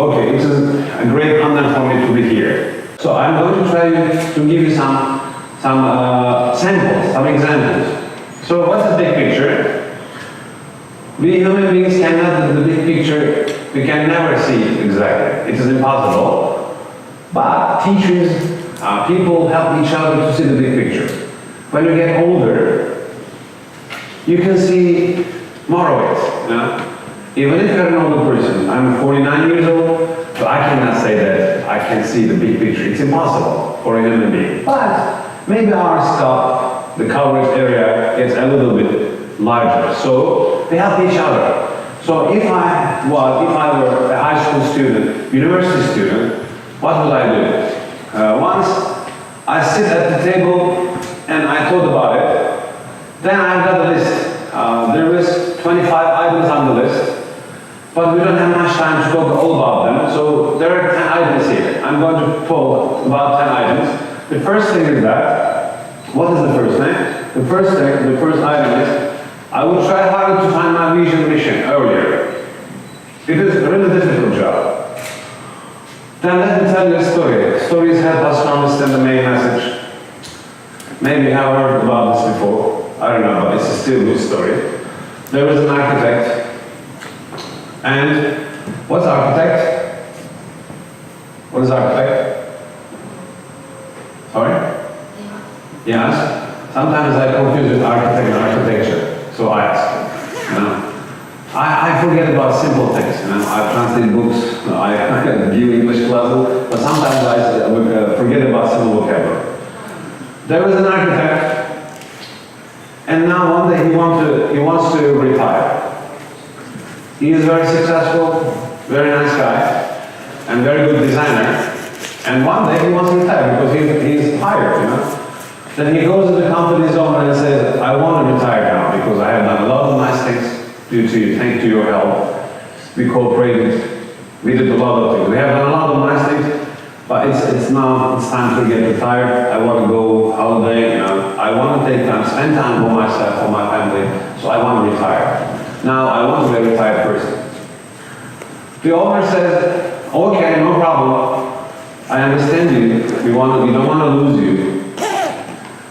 Okay, it is a great honor for me to be here. So I'm going to try to give you some samples, some examples. So what's the big picture? We human beings cannot do the big picture. We can never see it exactly. It is impossible. But teachers, people help each other to see the big picture. When you get older, you can see more of it. You know? Even if you're an older person, I'm 49 years old, so I cannot say that I can see the big picture. It's impossible for a human being. But maybe our scalp, the coverage area, gets a little bit larger. So they help each other. So if I were a high school student, university student, what would I do? Once I sit at the table and I thought about it, then I've got a list. There is 25 items on the list. But we don't have much time to talk all about them, so there are 10 items here. I'm going to talk about 10 items. The first thing is that, what is the first thing? The first item is, I will try harder to find my vision mission earlier. It is a really difficult job. Then let me tell you a story. Stories help us to understand the main message. Maybe you have heard about this before. I don't know, but it's still a good story. There was an architect. And what's architect? What is architect? Sorry? Yes. Sometimes I confuse with architect and architecture, so I ask. You know? I forget about simple things. You know? I translate books, I give English classes, but sometimes I forget about simple vocabulary. There was an architect, and now one day he wants to retire. He is very successful, very nice guy, and very good designer. And one day he wants to retire because he's tired, you know. Then he goes to the company's owner and says, I want to retire now because I have done a lot of nice things due to you, thanks to your help. We cooperated, we did a lot of things. We have done a lot of nice things, but it's time to get retired. I want to go holiday, you know. I want to take time, spend time for myself, for my family, so I want to retire. Now I want to be a retired person. The owner says, okay, no problem. I understand you. We don't want to lose you.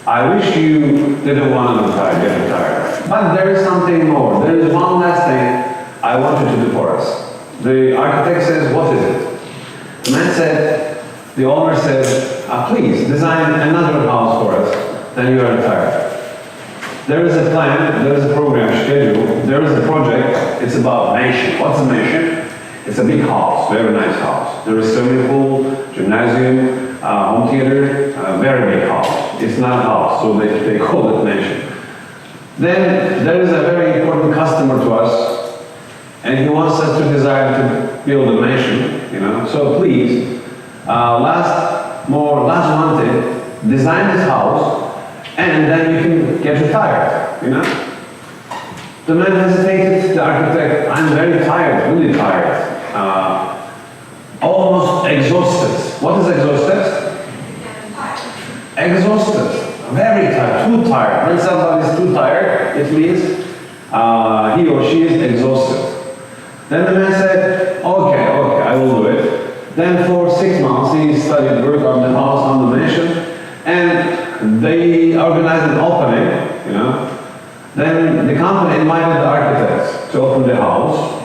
I wish you didn't want to get retired. But there is something more. There is one last thing I want you to do for us. The architect says, what is it? The man said, the owner says, please design another house for us. Then you are retired. There is a plan, there is a program schedule, there is a project, it's about mansion. What's a mansion? It's a big house, very nice house. There is swimming pool, gymnasium, home theater, very big house. It's not a house, so they call it mansion. Then there is a very important customer to us, and he wants us to design to build a mansion, you know. So please, last month, design this house, and then you can get retired, you know? The man hesitated, the architect, I'm very tired, really tired. Almost exhausted. What is exhausted? Exhausted, very tired, too tired. When somebody is too tired, it means he or she is exhausted. Then the man said, okay, I will do it. Then for 6 months he studied work on the house, on the mansion, and they organized an opening, you know. Then the company invited the architects to open the house,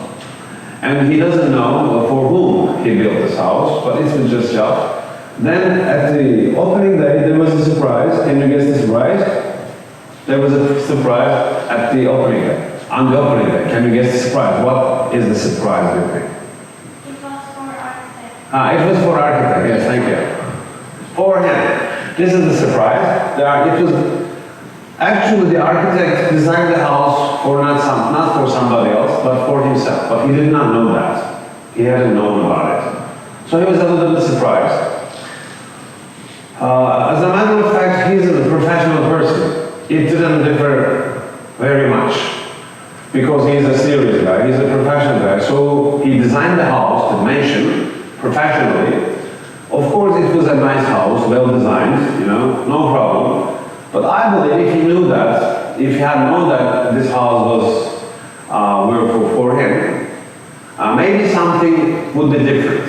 and he doesn't know for whom he built this house, but it's been just job. Then at the opening day, there was a surprise. Can you guess the surprise? There was a surprise at the opening day. On the opening day, can you guess the surprise? What is the surprise, do you think? It was for architect. It was for architect, yes, thank you. For him. This is the surprise. Actually, the architect designed the house for not for somebody else, but for himself. But he did not know that. He hadn't known about it. So he was a little bit surprised. As a matter of fact, he's a professional person. It didn't differ very much because he's a serious guy. He's a professional guy. So he designed the house, the mansion, professionally. Of course, it was a nice house, well designed, you know, no problem. But I believe if he knew that, if he had known that this house was for him, maybe something would be different.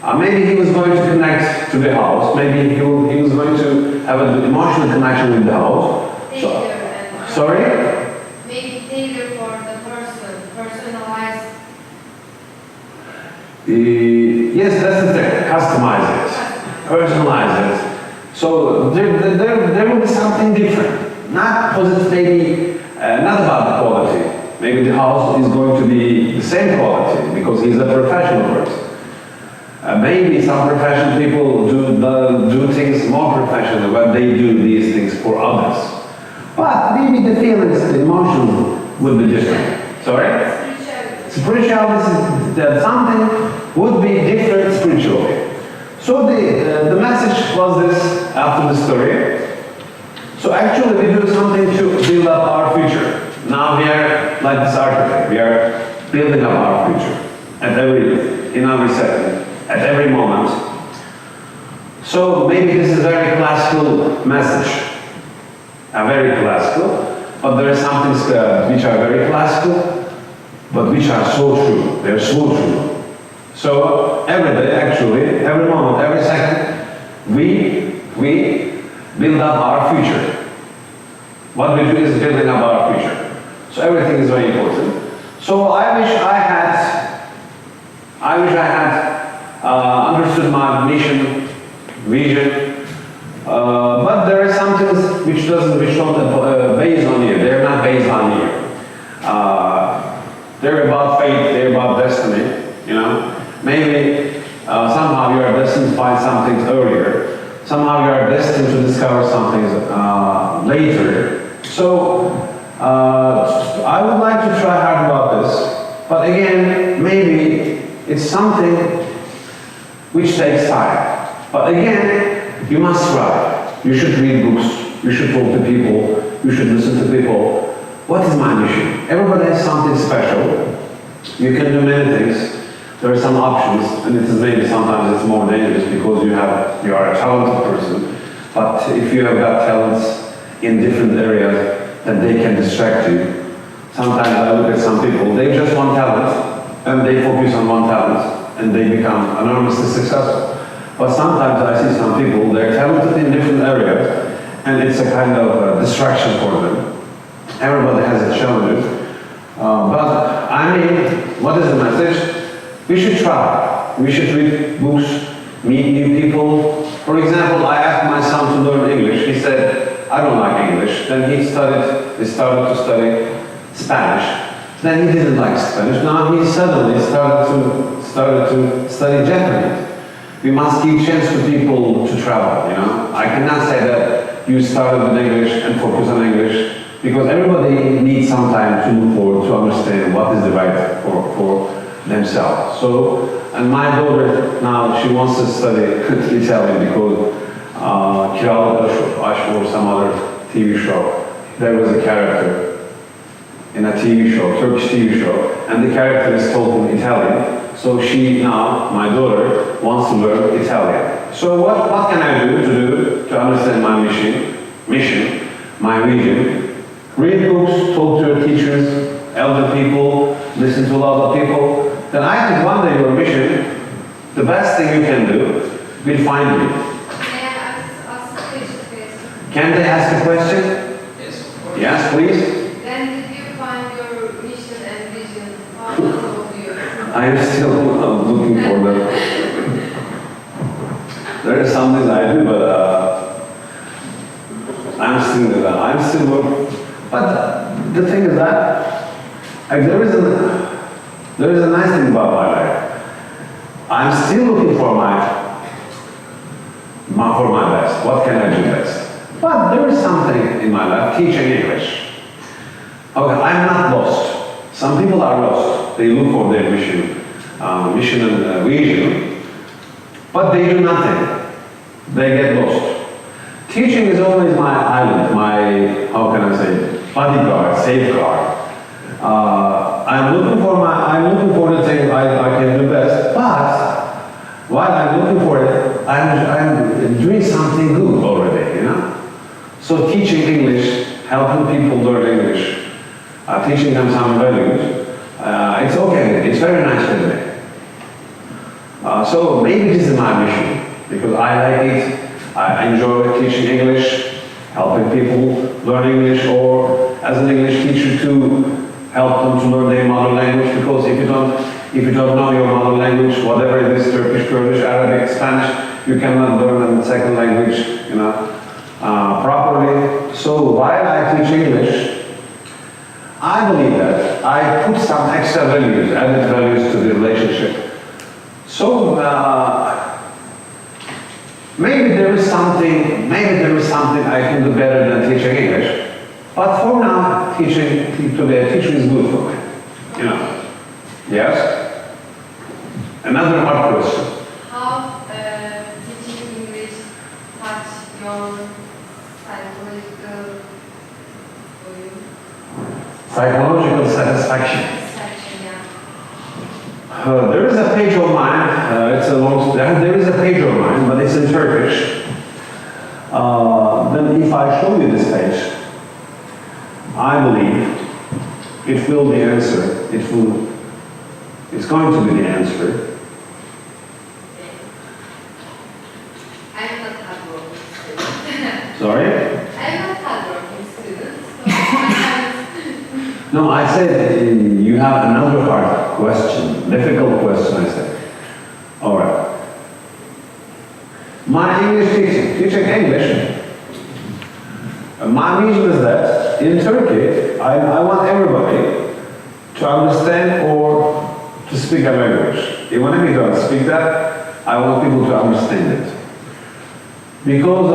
Maybe he was going to connect to the house. Maybe he was going to have an emotional connection with the house. Sorry? Maybe tailor for the person, personalized. Yes, that's the thing. Customize it, personalize it. So there will be something different. Not positive, maybe not about the quality. Maybe the house is going to be the same quality because he's a professional person. Maybe some professional people do things more professionally, but they do these things for others. But maybe the feelings, the emotions would be different. Sorry? Spirituality is that something would be different spiritually. So the message was this after the story. So actually we do something to build up our future. Now we are like this architect. We are building up our future in every second, at every moment. So maybe this is a very classical message. Very classical, but there are some things which are very classical, but which are so true. They're so true. So every day, actually, every moment, every second, we build up our future. What we do is building up our future. So everything is very important. So I wish I had understood my mission, vision. But there are some things which don't based on you. They're not based on you. They're about fate. They're about destiny. You know, maybe somehow you are destined to find some things earlier. Somehow you are destined to discover some things later. So I would like to try hard about this. But again, maybe it's something which takes time. But again, you must try. You should read books. You should talk to people. You should listen to people. What is my mission? Everybody has something special. You can do many things. There are some options, and it is maybe sometimes it's more dangerous because you are a talented person. But if you have got talents in different areas, then they can distract you. Sometimes I look at some people, they just want talent, and they focus on one talent, and they become enormously successful. But sometimes I see some people, they're talented in different areas, and it's a kind of distraction for them. Everybody has its challenges. But I mean, what is the message? We should try. We should read books, meet new people. For example, I asked my son to learn English. He said, I don't like English. Then he started to study Spanish. Then he didn't like Spanish. Now he suddenly started to study Japanese. We must give chance to people to travel, you know. I cannot say that you started with English and focus on English, because everybody needs some time to move forward to understand what is the right for themselves. So, and my daughter now, she wants to study Italian because Kiralık Aşk or some other TV show, there was a character in a TV show, Turkish TV show, and the character is told in Italian. So she now, my daughter, wants to learn Italian. So what can I do to understand my mission, my vision? Read books, talk to your teachers, elder people, listen to a lot of people. Then I think one day your mission, the best thing you can do, will find you. May I ask a question? Can they ask a question? Yes. Yes, please. Then did you find your mission and vision? How old are you? I am still looking for them. There are some things I do, but I'm still working. But the thing is that there is a nice thing about my life. I'm still looking for my best. What can I do best? But there is something in my life, teaching English. Okay, I'm not lost. Some people are lost. They look for their mission and vision, but they do nothing. They get lost. Teaching is always my island, my, how can I say, bodyguard, safeguard. I'm looking for the thing I can do best, but while I'm looking for it, I'm doing something good already, you know? So teaching English, helping people learn English, teaching them some values, it's okay, it's very nice with me. So maybe this is my mission, because I like it. I enjoy teaching English, helping people learn English, or as an English teacher to help them to learn their mother language, because if you don't know your mother language, whatever it is, Turkish, Kurdish, Arabic, Spanish, you cannot learn a second language, properly. So while I teach English, I believe that I put some extra values, added values to the relationship. So maybe there is something I can do better than teaching English. But for now, teaching is good for me. Yes? Another hard question. How teaching English touch your psychological Psychological satisfaction. yeah. There is a page of mine, there is a page of mine, but it's in Turkish. Then if I show you this page, I believe it will be the answer. It's going to be the answer. I'm not hardworking student. Sorry? I'm not hardworking student, so No, I said you have another hard question, difficult question, I said. All right. My English teaching English, my reason is that in Turkey, I want everybody to understand or to speak a language. Even if you don't speak that, I want people to understand it. Because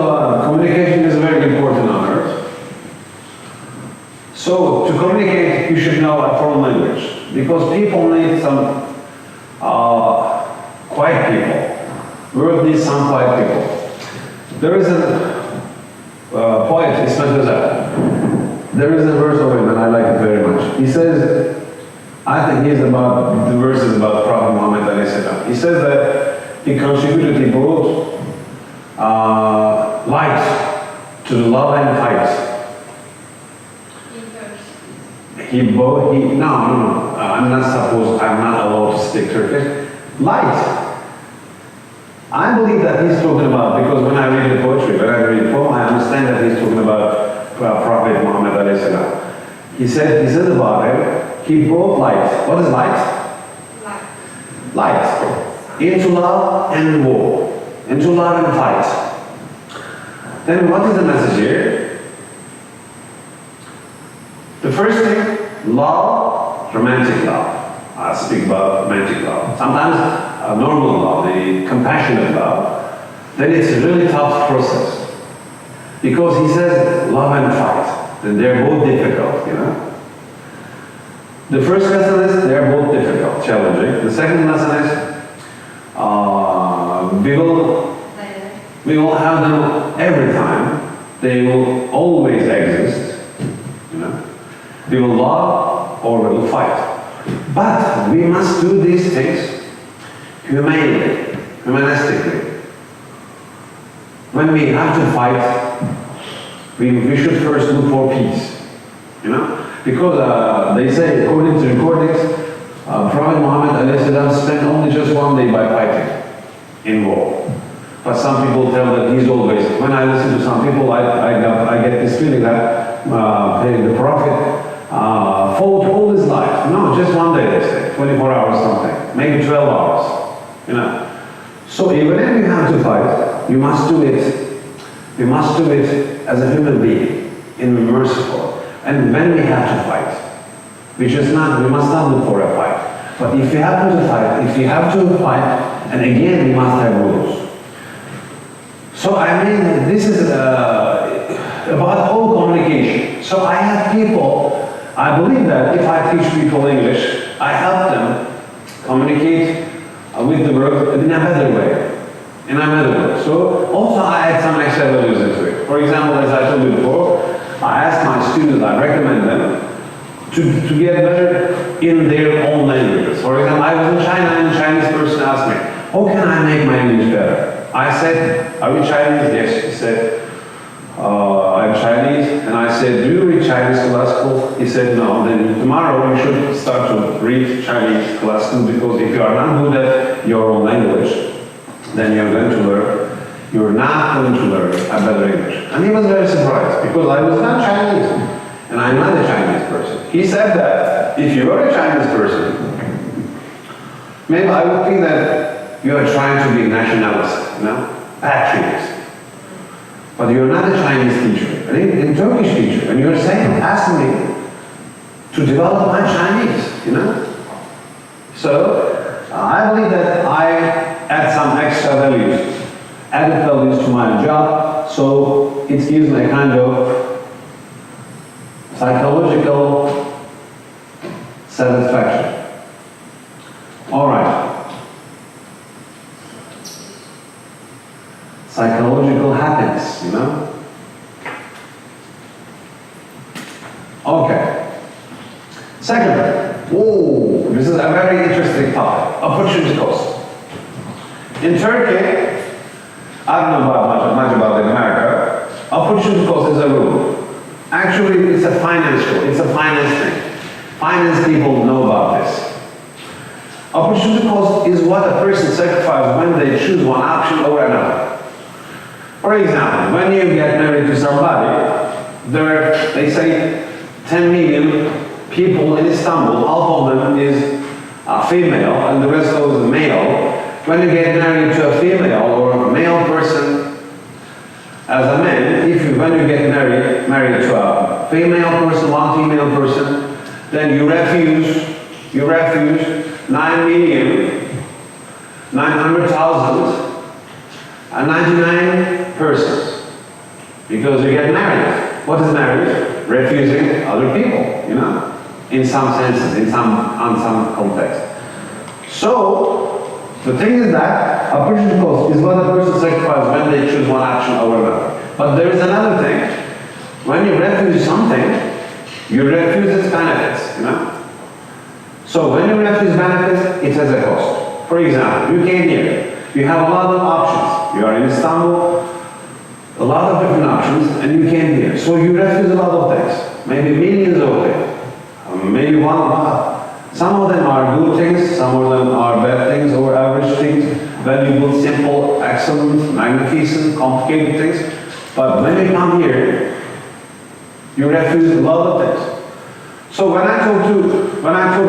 communication is very important on earth. So to communicate, you should know a foreign language. Because people need some quiet people. World needs some quiet people. There is a poet, Ismet Özel. There is a verse of him, and I like it very much. He says, I think the verse is about Prophet Muhammad alayhi salam. He says that he contributed, he brought light to the love and fight. No, I'm not allowed to speak Turkish. Light. I believe that he's talking about, because when I read the poetry, when I read the poem, I understand that he's talking about Prophet Muhammad alayhi salam. He says about him, he brought light. What is light? Light. Into love and war. Into love and fight. Then what is the message here? The first thing, love, romantic love. I speak about romantic love. Sometimes normal love, the compassionate love. Then it's a really tough process. Because he says love and fight. Then they're both difficult, The first lesson is they're both difficult, challenging. The second lesson is we will have them every time. They will always exist. We will love or we will fight. But we must do these things humanely, humanistically. When we have to fight, we should first look for peace. Because they say, according to recordings, Prophet Muhammad ﷺ spent only just one day by fighting in war. But some people tell that he's always, when I listen to some people, I get this feeling that the Prophet fought all his life. No, just one day, they say, 24 hours something, maybe 12 hours, So even if you have to fight, you must do it. You must do it as a human being, and merciful. And when we have to fight, we must not look for a fight. But if you have to fight, and again, we must have rules. So this is about whole communication. So I have people, I believe that if I teach people English, I help them communicate with the world in a better way. So also I add some extra values into it. For example, as I told you before, I ask my students, I recommend them to get better in their own languages. For example, I was in China and a Chinese person asked me, how can I make my English better? I said, are you Chinese? Yes. He said, I'm Chinese, and I said, do you read Chinese classical? He said, no. Then tomorrow you should start to read Chinese classical, because if you are not good at your own language, then you're not going to learn a better English. And he was very surprised, because I was not Chinese, and I'm not a Chinese person. He said that if you were a Chinese person, maybe I would think that you are trying to be nationalist, patriotist. But you're not a Chinese teacher, a Turkish teacher, and you're asking me to develop my Chinese, So, I believe that I add some extra added values to my job, so it gives me a kind of psychological satisfaction. All right. Psychological happiness, Okay. Second, this is a very interesting topic, opportunity cost. In Turkey, I don't know much about America, opportunity cost is a rule. Actually, it's a finance thing. Finance people know about this. Opportunity cost is what a person sacrifices when they choose one option over another. For example, when you get married to somebody, they say 10 million people in Istanbul, half of them is female and the rest of them is male. When you get married to a female or a male person as a man, when you get married to a female person, one female person, then you refuse 9,900,099 persons, because you get married. What is marriage? Refusing other people, in some senses, in some context. So, the thing is that opportunity cost is what a person sacrifices when they choose one action over another. But there is another thing. When you refuse something, you refuse its benefits, So when you refuse benefits, it has a cost. For example, you came here, you have a lot of options. You are in Istanbul, a lot of different options, and you came here. So you refuse a lot of things, maybe millions of things, maybe one. Some of them are good things, some of them are bad things or average things, valuable, simple, excellent, magnificent, complicated things. But when you come here, you refuse a lot of things. So when I talk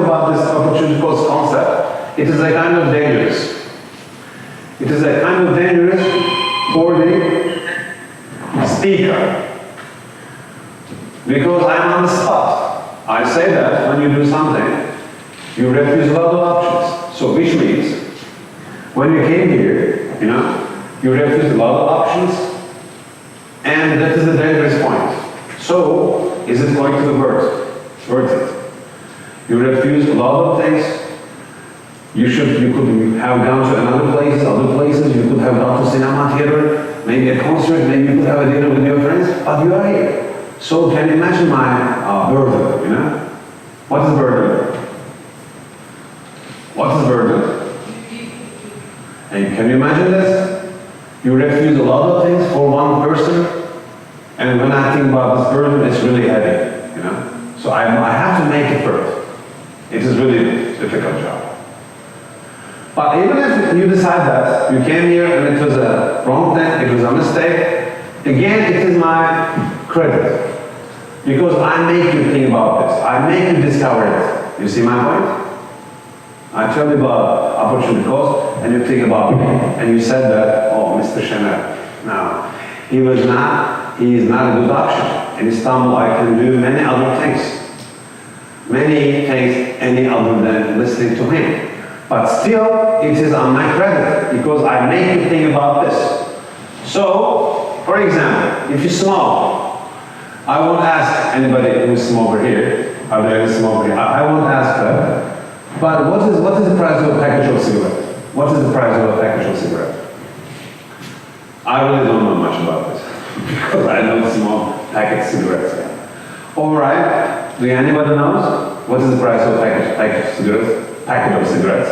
about this opportunity cost concept, it is a kind of dangerous. It is a kind of dangerous for the speaker. Because I'm on the spot. I say that when you do something, you refuse a lot of options. So which means, when you came here, you refuse a lot of options, and that is the dangerous point. So, is it going to be worth it? You refuse a lot of things. You could have gone to other places, you could have gone to cinema theater, maybe a concert, maybe you could have a dinner with your friends, but you are here. So can you imagine my burden, What is burden? What is burden? And can you imagine this? You refuse a lot of things for one person, and when I think about this burden, it's really heavy, So I have to make it first. It is really a difficult job. But even if you decide that you came here and it was a wrong thing, it was a mistake, again, it is my credit. Because I make you think about this. I make you discover it. You see my point? I tell you about opportunity cost, and you think about me, and you said that, oh, Mr. ŞENEL. Now, he is not a good option. In Istanbul, I can do many other things. Many things any other than listening to him. But still, it is on my credit, because I make you think about this. So, for example, if you smoke, I won't ask anybody who is smoker here, are there any smoker here? I won't ask her. But what is the price of a package of cigarettes? What is the price of a package of cigarettes? I really don't know much about this, because I don't smoke packet cigarettes. All right, do anybody knows what is the price of a packet of cigarettes? Packet of cigarettes.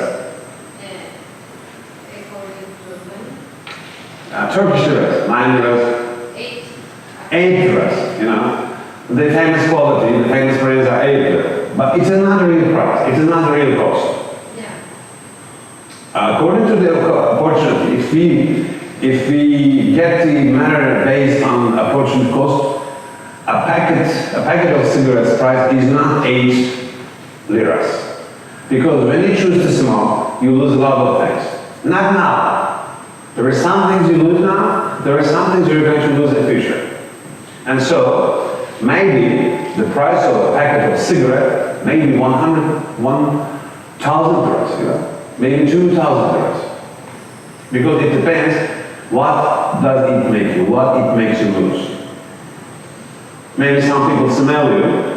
According to Turkish cigarettes, 9 euros. 8. 8 liras, you know. The famous quality, the famous brands are 8 liras. But it's not a real price, it is not a real cost. Yeah. According to the opportunity, if we get the matter based on opportunity cost, a packet of cigarettes price is not 8 liras. Because when you choose to smoke, you lose a lot of things. Not now. There are some things you lose now, there are some things you're going to lose in the future. And so, maybe the price of a packet of cigarette may be 1,000 liras, you know? Maybe 2,000 liras. Because it depends what does it make you, what it makes you lose. Maybe some people smell you,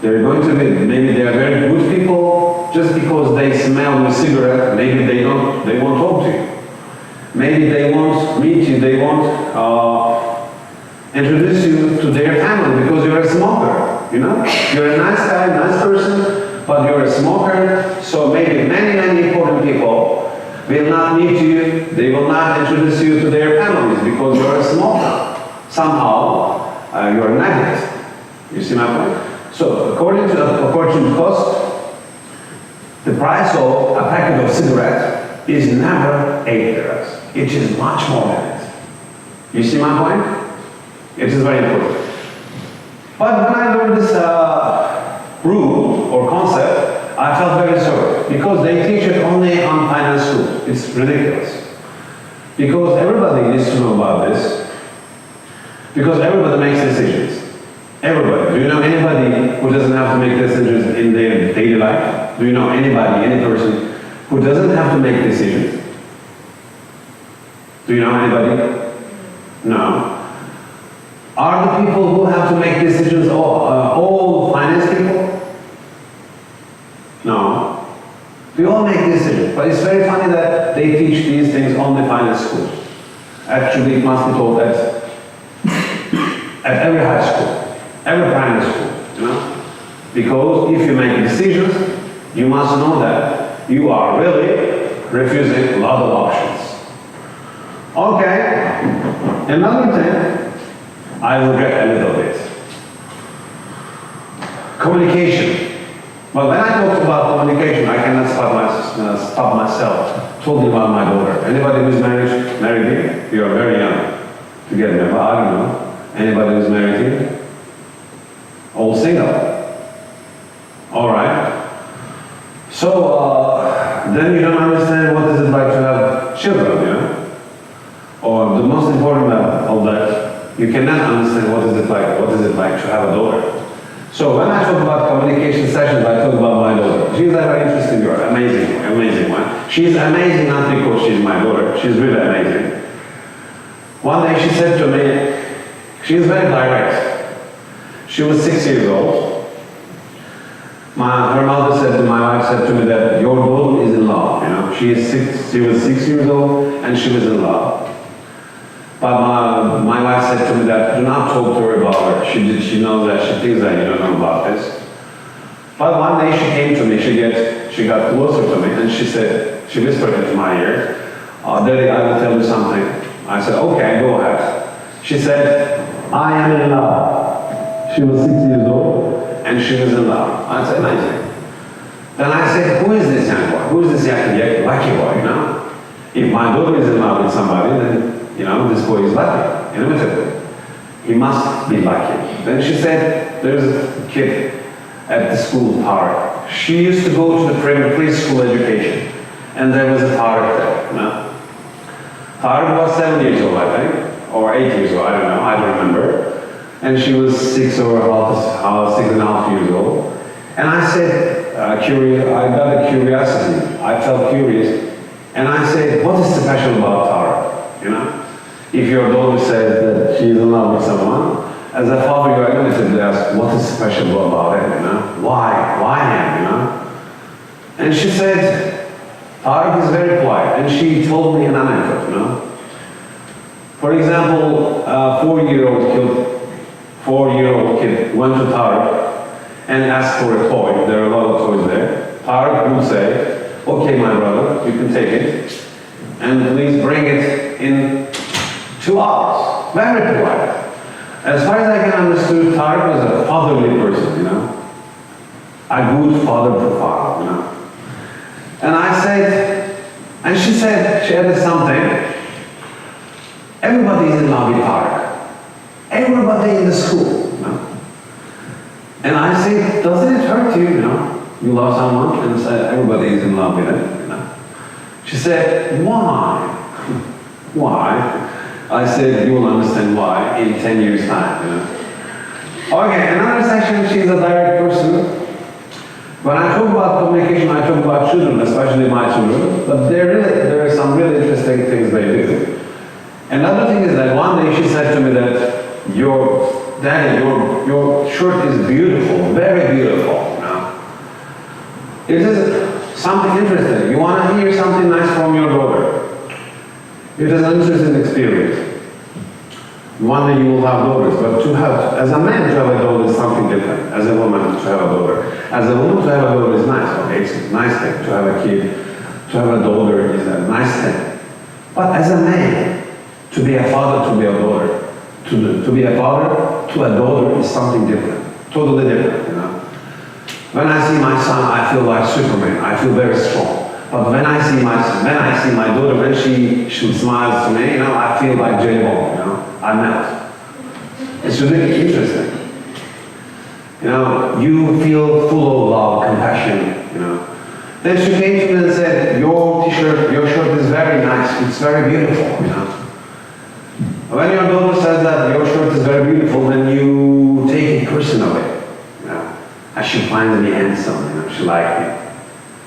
they're going to be, maybe they are very good people, just because they smell your cigarette, maybe they won't talk to you. Maybe they won't meet you, they won't introduce you to their family because you're a smoker, you know? You're a nice guy, nice person, but you're a smoker, so maybe many important people will not meet you, they will not introduce you to their families because you're a smoker. Somehow, you're an addict. You see my point? So, according to the opportunity cost, the price of a packet of cigarettes is never 8 liras. It is much more than it. You see my point? It is very important. But when I learned this rule or concept, I felt very sorry because they teach it only on finance school. It's ridiculous. Because everybody needs to know about this. Because everybody makes decisions. Everybody. Do you know anybody who doesn't have to make decisions in their daily life? Do you know anybody, any person who doesn't have to make decisions? Do you know anybody? No. Are the people who have to make decisions all finance people? No. We all make decisions, but it's very funny that they teach these things only finance schools. Actually, it must be taught at every high school, every primary school, you know? Because if you make decisions, you must know that you are really refusing a lot of options. Okay, another thing I regret a little bit. Communication. But when I talk about communication, I cannot stop myself talking about my daughter. Anybody who's married here? You are very young to get married. I don't know. Anybody who's married here? All single. All right. So then you don't understand what is it like to have children, you know? Or the most important of that, you cannot understand what is it like to have a daughter. So when I talk about communication sessions, I talk about my daughter. She's a very interesting girl, amazing one. She's amazing not because she's my daughter, she's really amazing. One day she said to me, she's very direct. She was 6 years old. Her mother said to my wife, said to me that your daughter is in love, you know. She was 6 years old and she was in love. But my wife said to me that do not talk to her about her. She knows that, she thinks that you don't know about this. But one day she came to me, she got closer to me and she said, she whispered into my ear, Daddy, I will tell you something. I said, okay, go ahead. She said, I am in love. She was 6 years old and she was in love. I said, amazing. Then I said, who is this young boy? Who is this lucky boy, you know? If my daughter is in love with somebody, then you know, this boy is lucky, inevitably. He must be lucky. Then she said, there's a kid at the school, Tarek. She used to go to the preschool education, and there was a Tarek there, you know. Tarek was 7 years old, I think, or 8 years old, I don't remember. And she was 6 and a half years old. And I said, I got a curiosity, I felt curious, and I said, what is special about Tarek, you know? If your daughter says that she's in love with someone, as a father, you are going to ask, what is special about him, you know? Why him, you know? And she said, Tarek is very quiet, and she told me an anecdote, you know? For example, a 4-year-old kid went to Tarek and asked for a toy. There are a lot of toys there. Tarek would say, okay, my brother, you can take it, and please bring it in 2 hours. Very polite. As far as I can understand, Tariq was a fatherly person, you know. A good father profile, you know. And I said, and she said, she added something, everybody is in love with Tariq. Everybody in the school, you know. And I say, doesn't it hurt you, you know? You love someone and say, everybody is in love with it, you know. She said, why? Why? I said, you will understand why in 10 years' time, you know. Okay, another section, she's a direct person. When I talk about communication, I talk about children, especially my children, but there are some really interesting things they do. Another thing is that one day she said to me that, Daddy, your shirt is beautiful, very beautiful, you know. It is something interesting. You want to hear something nice from your daughter. It is an interesting experience. One day you will have daughters, but as a man to have a daughter is something different. As a woman to have a daughter. As a woman to have a daughter is nice, okay? It's a nice thing to have a kid. To have a daughter is a nice thing. But as a man, to be a father, to be a daughter, to be a father to a daughter is something different. Totally different, you know. When I see my son, I feel like Superman. I feel very strong. But when I see my daughter, when she smiles to me, you know, I feel like J-Bone, you know. I melt. It's really interesting. You know, you feel full of love, compassion, you know. Then she came to me and said, your shirt is very nice, it's very beautiful, you know. When your daughter says that your shirt is very beautiful, then you take it personally, you know. And she finds me handsome, you know, she liked me.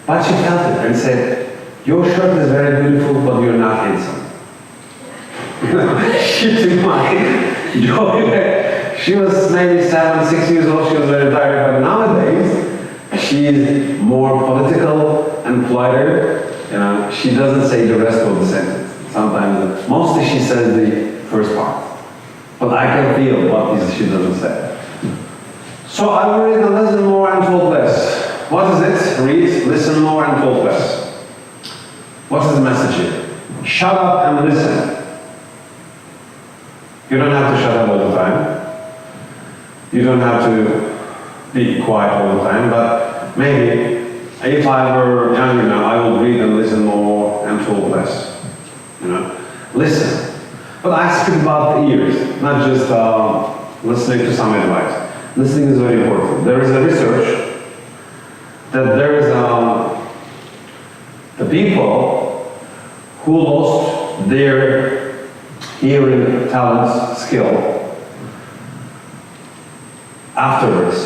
But she felt it and said, your shirt is very beautiful, but you're not handsome. She took my joy. She was maybe 7, 6 years old, she was very tired, but nowadays, she is more political and politer. You know, she doesn't say the rest of the sentence. Sometimes, mostly she says the first part. But I can feel what she doesn't say. So I will read and listen more and talk less. What is it? Read, listen more and talk less. What is the message here? Shut up and listen. You don't have to shut up all the time. You don't have to be quiet all the time, but maybe if I were younger now, I would read and listen more and talk less. You know, listen. But I speak about the ears, not just listening to some advice. Listening is very important. There is a research that there is the people who lost their hearing talents, skill afterwards.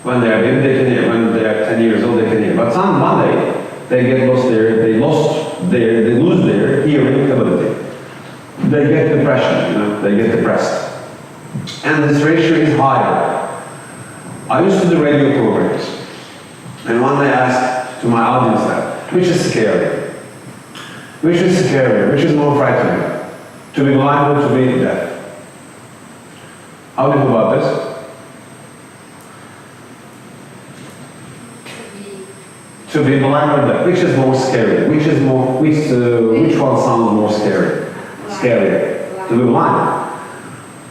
When they are baby, they can hear. When they are 10 years old, they can hear. But one day they lose their hearing ability. They get depression, you know, they get depressed. And this ratio is higher. I used to do radio programs. And one day I asked to my audience that, which is scary? Which is scarier? Which is more frightening? To be blind or to be deaf? How do you feel about this? To be blind or deaf? Which is more scary? Which one sounds more scary? Scarier. To be blind.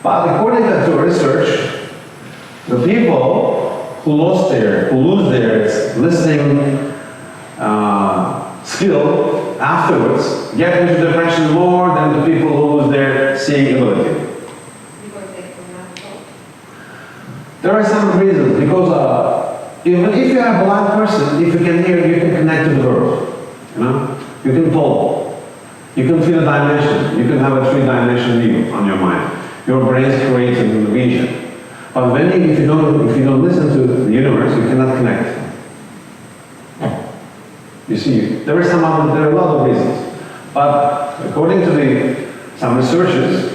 But according to research, the people who lose their listening skill afterwards get into depression more than the people who lose their seeing ability. There are some reasons, because even if you are a blind person, if you can hear, you can connect to the world. You know, you can talk, you can feel a dimension, you can have a 3-dimensional view on your mind. Your brain is creating the vision. But if you don't listen to the universe, you cannot connect. You see, there are a lot of reasons. But according to some researchers,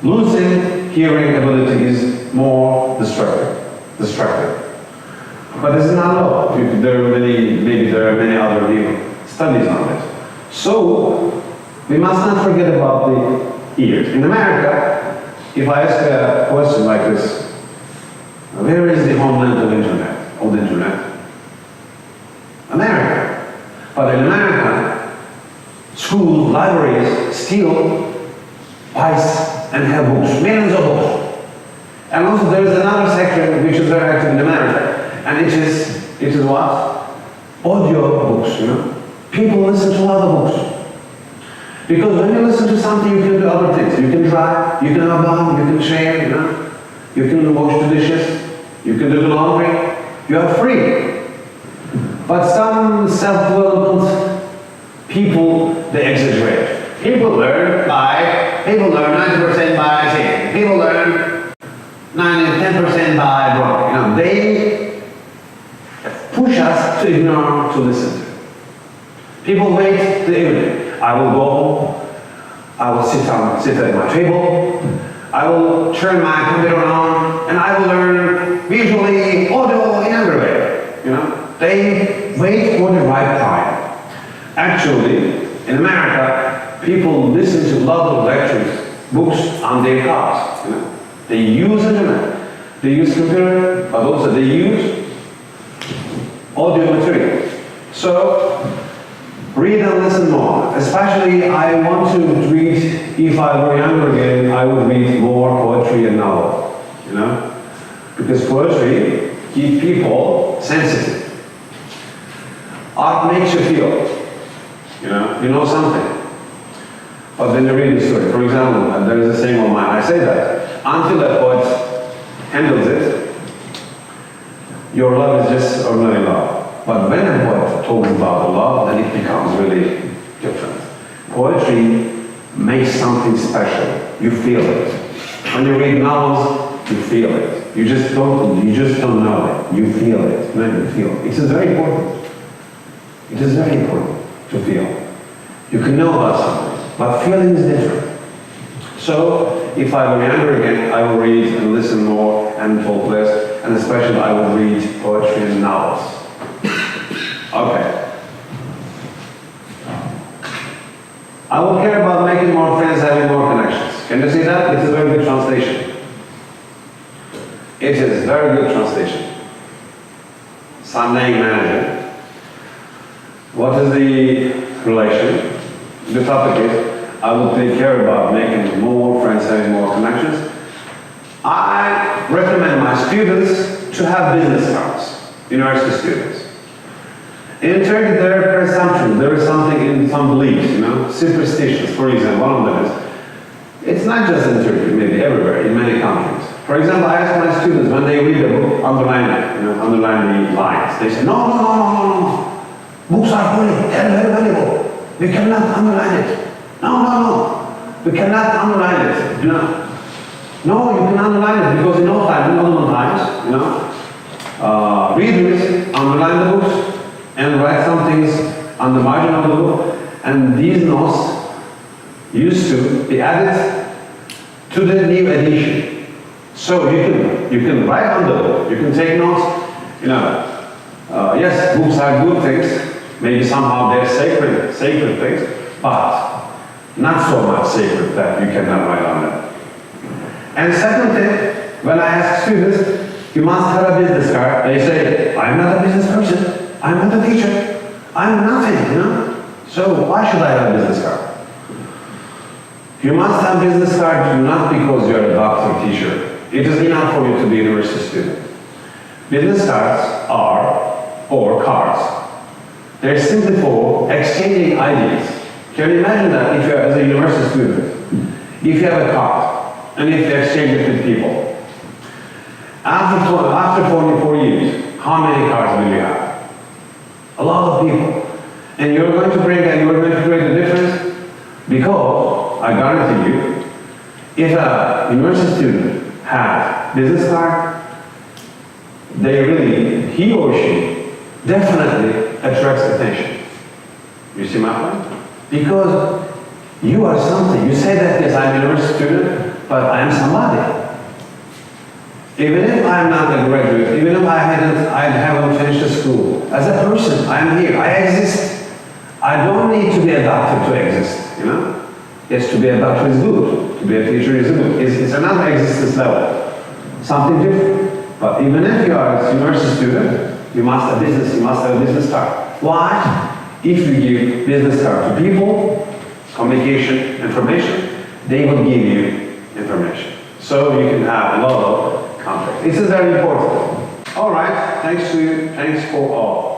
losing hearing ability is more destructive. But this is not all. There are many other studies on it. So we must not forget about the ears. In America, if I ask a question like this, where is the homeland of the internet? America. But in America, schools, libraries still buys and have books, millions of books. And also there is another sector which is very active in America, and it is what? Audio books, you know. People listen to other books. Because when you listen to something, you can do other things. You can drive, you can have a bar, you can share, you know. You can wash the dishes, you can do the laundry. You are free. But some self-development people, they exaggerate. People learn 90% by seeing. People learn 10% by drawing. You know, they push us to ignore, to listen to. People wait the evening. I will go home, I will sit at my table, I will turn my computer on, and I will learn visually, audio, in every way. You know, they wait for the right time. Actually, in America, people listen to a lot of lectures, books on their cars. You know, they use internet, they use computer, but also they use audio material. So, read and listen more. Especially, I want to read, if I were younger again, I would read more poetry and novels, you know? Because poetry keeps people sensitive. Art makes you feel, you know something. But then you read the story. For example, there is a saying of mine, I say that, until a poet handles it, your love is just ordinary love. But when a poet talks about the love, then it becomes really different. Poetry makes something special. You feel it. When you read novels, you feel it. You just don't know it. You feel it. You feel it. It is very important. It is very important to feel. You can know about something, but feeling is different. So, if I were younger again, I would read and listen more and talk less, and especially I would read poetry and novels. Okay. I will care about making more friends, having more connections. Can you see that? It's a very good translation. It is very good translation. Sunday manager. What is the relation? The topic is, I will take care about making more friends, having more connections. I recommend my students to have business cards, university students. In Turkey, there are presumptions, there is something in some beliefs, superstitions. For example, one of them is, it's not just in Turkey, maybe everywhere, in many countries. For example, I ask my students, when they read a book, underline it, underline the lines. They say, no. Books are holy, they are very valuable. We cannot underline it. No. We cannot underline it, No, you can underline it, because in old times, readers underline the books, and write some things on the margin of the book, and these notes used to be added to the new edition. So you can write on the book, you can take notes, yes, books are good things, maybe somehow they're sacred things, but not so much sacred that you cannot write on them. And second thing, when I ask students, you must have a business card, they say, I'm not a business person. I'm not a teacher. I'm nothing, So why should I have a business card? You must have a business card not because you're a doctor or teacher. It is enough for you to be a university student. Business cards or cards. They're simply for exchanging ideas. Can you imagine that if you're as a university student, if you have a card, and if you exchange it with people, after 44 years, how many cards will you have? A lot of people. And you're going to create a difference, because I guarantee you, if a university student has business card, he or she definitely attracts attention. You see my point? Because you are something. You say that, yes, I'm a university student, but I am somebody. Even if I'm not a graduate, even if I haven't finished the school, as a person, I'm here, I exist. I don't need to be a doctor to exist, Yes, to be a doctor is good, to be a teacher is good. It's another existence level, something different. But even if you are a university student, you must have a business card. Why? If you give business card to people, communication, information, they will give you information. So you can have a lot of context. This is very important. All right, thanks to you. Thanks for all.